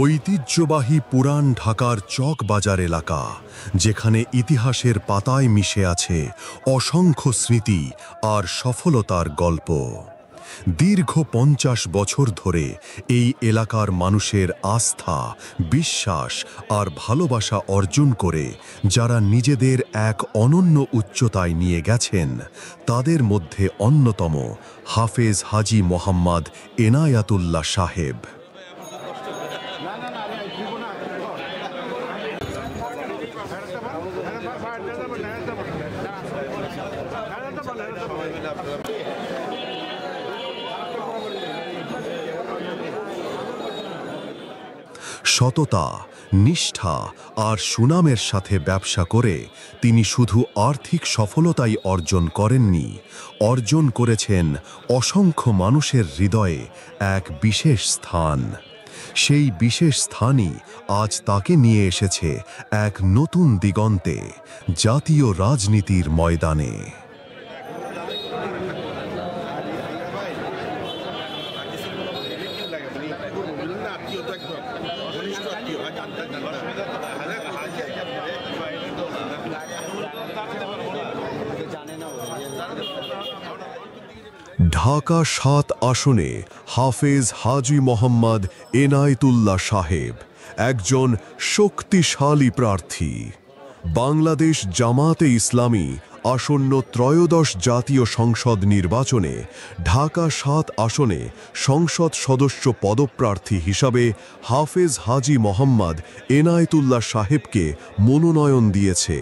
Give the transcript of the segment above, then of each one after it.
ঐতিহ্যবাহী পুরান ঢাকার চকবাজার এলাকা, যেখানে ইতিহাসের পাতায় মিশে আছে অসংখ্য স্মৃতি আর সফলতার গল্প। দীর্ঘ ৫০ বছর ধরে এই এলাকার মানুষের আস্থা, বিশ্বাস আর ভালোবাসা অর্জন করে যারা নিজেদের এক অনন্য উচ্চতায় নিয়ে গেছেন, তাদের মধ্যে অন্যতম হাফেজ হাজী মোহাম্মদ এনায়াতুল্লাহ সাহেব। সততা, নিষ্ঠা আর সুনামের সাথে ব্যবসা করে তিনি শুধু আর্থিক সফলতাই অর্জন করেননি, অর্জন করেছেন অসংখ্য মানুষের হৃদয়ে এক বিশেষ স্থান। সেই বিশেষ স্থানই আজ তাকে নিয়ে এসেছে এক নতুন দিগন্তে, জাতীয় রাজনীতির ময়দানে। ঢাকা ৭ আসনে হাফেজ হাজী মোহাম্মদ এনায়েতুল্লাহ সাহেব একজন শক্তিশালী প্রার্থী। বাংলাদেশ জামাতে ইসলামী আসন্ন ত্রয়োদশ জাতীয় সংসদ নির্বাচনে ঢাকা ৭ আসনে সংসদ সদস্য পদপ্রার্থী হিসাবে হাফেজ হাজী মোহাম্মদ এনায়েতুল্লাহ সাহেবকে মনোনয়ন দিয়েছে।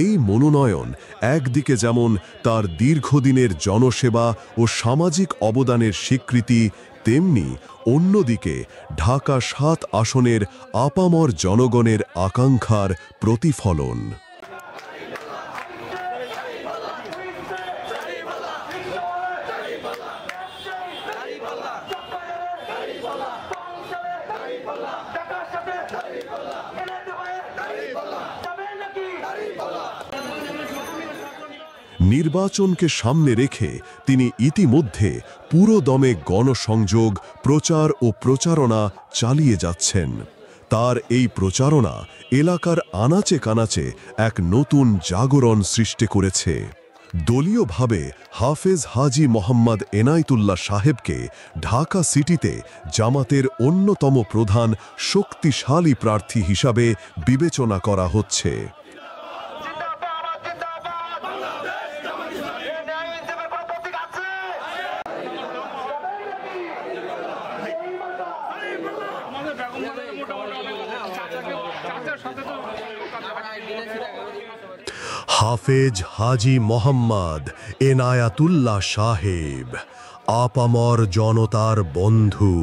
এই মনোনয়ন একদিকে যেমন তার দীর্ঘদিনের জনসেবা ও সামাজিক অবদানের স্বীকৃতি, তেমনি অন্যদিকে ঢাকা ৭ আসনের আপামর জনগণের আকাঙ্ক্ষার প্রতিফলন। নির্বাচনকে সামনে রেখে তিনি ইতিমধ্যে পুরো দমে গণসংযোগ, প্রচার ও প্রচারণা চালিয়ে যাচ্ছেন। তার এই প্রচারণা এলাকার আনাচে কানাচে এক নতুন জাগরণ সৃষ্টি করেছে। দলীয়ভাবে হাফেজ হাজী মোহাম্মদ এনায়েতুল্লাহ সাহেবকে ঢাকা সিটিতে জামাতের অন্যতম প্রধান শক্তিশালী প্রার্থী হিসাবে বিবেচনা করা হচ্ছে। হাফেজ হাজী মোহাম্মদ এনায়াতুল্লাহ সাহেব, আপামর জনতার বন্ধু।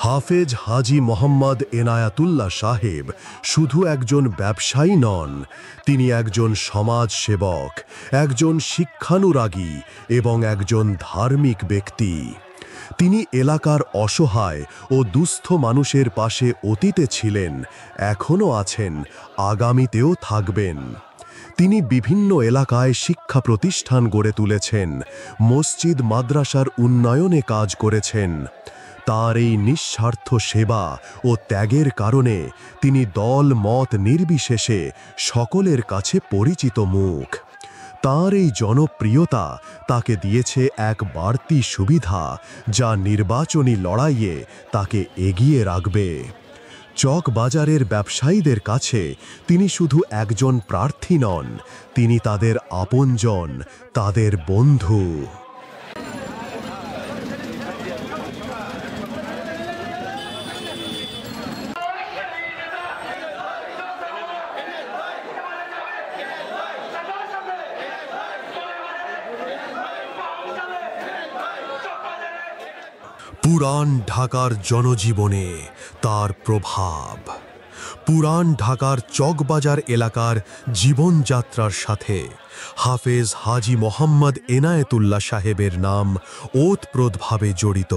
হাফেজ হাজী মোহাম্মদ এনায়াতুল্লাহ সাহেব শুধু একজন ব্যবসায়ী নন, তিনি একজন সমাজসেবক, একজন শিক্ষানুরাগী এবং একজন ধার্মিক ব্যক্তি। তিনি এলাকার অসহায় ও দুস্থ মানুষের পাশে অতীতে ছিলেন, এখনও আছেন, আগামীতেও থাকবেন। তিনি বিভিন্ন এলাকায় শিক্ষা প্রতিষ্ঠান গড়ে তুলেছেন, মসজিদ মাদ্রাসার উন্নয়নে কাজ করেছেন। তার এই নিঃস্বার্থ সেবা ও ত্যাগের কারণে তিনি দল মত নির্বিশেষে সকলের কাছে পরিচিত মুখ। তার এই জনপ্রিয়তা তাকে দিয়েছে এক বাড়তি সুবিধা, যা নির্বাচনী লড়াইয়ে তাকে এগিয়ে রাখবে। চকবাজারের ব্যবসায়ীদের কাছে তিনি শুধু একজন প্রার্থী নন, তিনি তাদের আপনজন, তাদের বন্ধু। পুরান ঢাকার জনজীবনে তার প্রভাব। পুরান ঢাকার চকবাজার এলাকার জীবনযাত্রার সাথে হাফেজ হাজী মোহাম্মদ এনায়েতুল্লাহ সাহেবের নাম ওতপ্রোতভাবে জড়িত।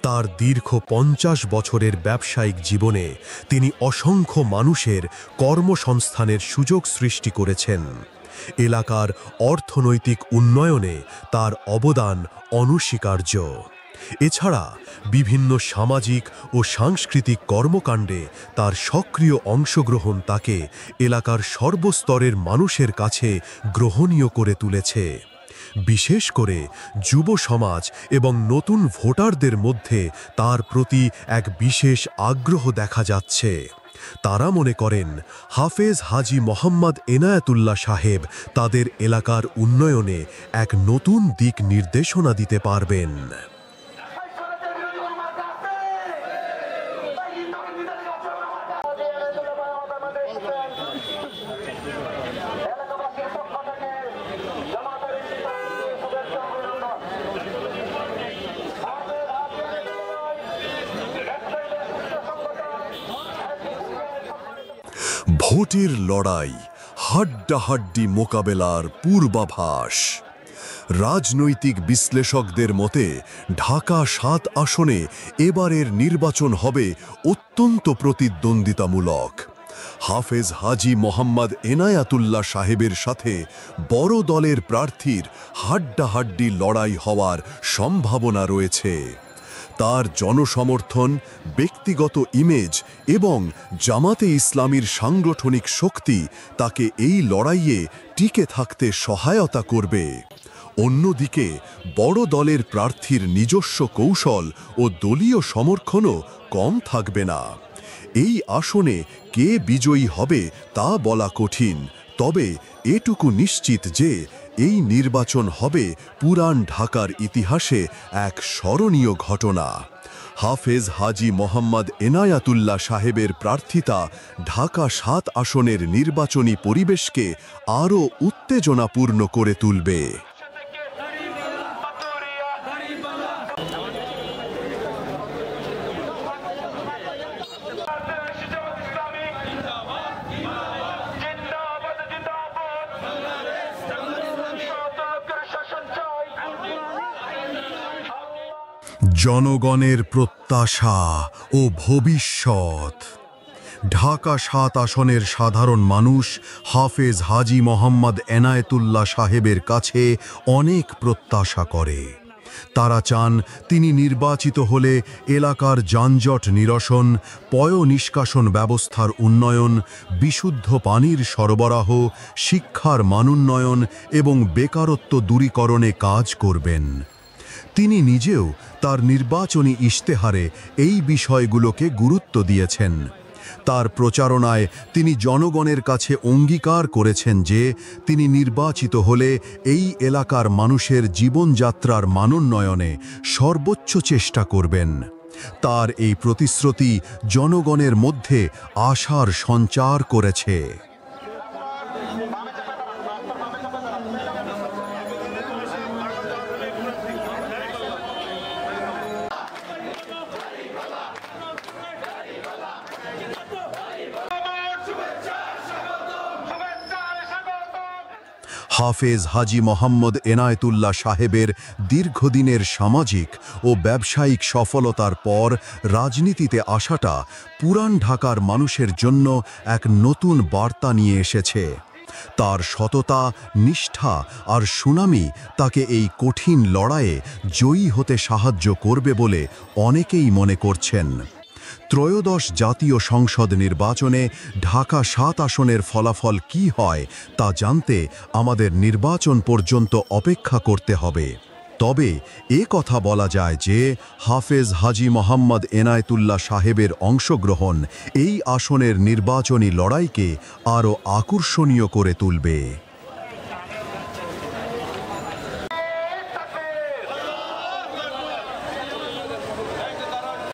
তার দীর্ঘ ৫০ বছরের ব্যবসায়িক জীবনে তিনি অসংখ্য মানুষের কর্মসংস্থানের সুযোগ সৃষ্টি করেছেন। এলাকার অর্থনৈতিক উন্নয়নে তার অবদান অনস্বীকার্য। এছাড়া বিভিন্ন সামাজিক ও সাংস্কৃতিক কর্মকাণ্ডে তার সক্রিয় অংশগ্রহণ তাকে এলাকার সর্বস্তরের মানুষের কাছে গ্রহণীয় করে তুলেছে। বিশেষ করে যুব সমাজ এবং নতুন ভোটারদের মধ্যে তার প্রতি এক বিশেষ আগ্রহ দেখা যাচ্ছে। তারা মনে করেন হাফেজ হাজী মোহাম্মদ এনায়েতুল্লাহ সাহেব তাদের এলাকার উন্নয়নে এক নতুন দিক নির্দেশনা দিতে পারবেন। ভোটের লড়াই, হাড্ডাহাড্ডি মোকাবেলার পূর্বাভাস। রাজনৈতিক বিশ্লেষকদের মতে ঢাকা ৭ আসনে এবারের নির্বাচন হবে অত্যন্ত প্রতিদ্বন্দ্বিতামূলক। হাফেজ হাজী মোহাম্মদ এনায়েতুল্লাহ সাহেবের সাথে বড় দলের প্রার্থীর হাড্ডাহাড্ডি লড়াই হওয়ার সম্ভাবনা রয়েছে। তার জনসমর্থন, ব্যক্তিগত ইমেজ এবং জামাতে ইসলামীর সাংগঠনিক শক্তি তাকে এই লড়াইয়ে টিকে থাকতে সহায়তা করবে। অন্যদিকে বড় দলের প্রার্থীর নিজস্ব কৌশল ও দলীয় সমর্থনও কম থাকবে না। এই আসনে কে বিজয়ী হবে তা বলা কঠিন, তবে এটুকু নিশ্চিত যে এই নির্বাচন হবে পুরান ঢাকার ইতিহাসে এক স্মরণীয় ঘটনা। হাফেজ হাজী মোহাম্মদ এনায়েতুল্লাহ সাহেবের প্রার্থিতা ঢাকা ৭ আসনের নির্বাচনী পরিবেশকে আরও উত্তেজনাপূর্ণ করে তুলবে। জনগণের প্রত্যাশা ও ভবিষ্যৎ। ঢাকা ৭ আসনের সাধারণ মানুষ হাফেজ হাজী মোহাম্মদ এনায়েতুল্লাহ সাহেবের কাছে অনেক প্রত্যাশা করে। তারা চান তিনি নির্বাচিত হলে এলাকার যানজট নিরসন, পয় নিষ্কাশন ব্যবস্থার উন্নয়ন, বিশুদ্ধ পানির সরবরাহ, শিক্ষার মানোন্নয়ন এবং বেকারত্ব দূরীকরণে কাজ করবেন। তিনি নিজেও তার নির্বাচনী ইশতেহারে এই বিষয়গুলোকে গুরুত্ব দিয়েছেন। তার প্রচারণায় তিনি জনগণের কাছে অঙ্গীকার করেছেন যে তিনি নির্বাচিত হলে এই এলাকার মানুষের জীবনযাত্রার মানোন্নয়নে সর্বোচ্চ চেষ্টা করবেন। তার এই প্রতিশ্রুতি জনগণের মধ্যে আশার সঞ্চার করেছে। হাফেজ হাজী মোহাম্মদ এনায়েতুল্লাহ সাহেবের দীর্ঘদিনের সামাজিক ও ব্যবসায়িক সফলতার পর রাজনীতিতে আসাটা পুরান ঢাকার মানুষের জন্য এক নতুন বার্তা নিয়ে এসেছে। তার সততা, নিষ্ঠা আর সুনামি তাকে এই কঠিন লড়াইয়ে জয়ী হতে সাহায্য করবে বলে অনেকেই মনে করছেন। ত্রয়োদশ জাতীয় সংসদ নির্বাচনে ঢাকা ৭ আসনের ফলাফল কী হয় তা জানতে আমাদের নির্বাচন পর্যন্ত অপেক্ষা করতে হবে। তবে এ কথা বলা যায় যে হাফেজ হাজী মোহাম্মদ এনায়েতুল্লাহ সাহেবের অংশগ্রহণ এই আসনের নির্বাচনী লড়াইকে আরও আকর্ষণীয় করে তুলবে।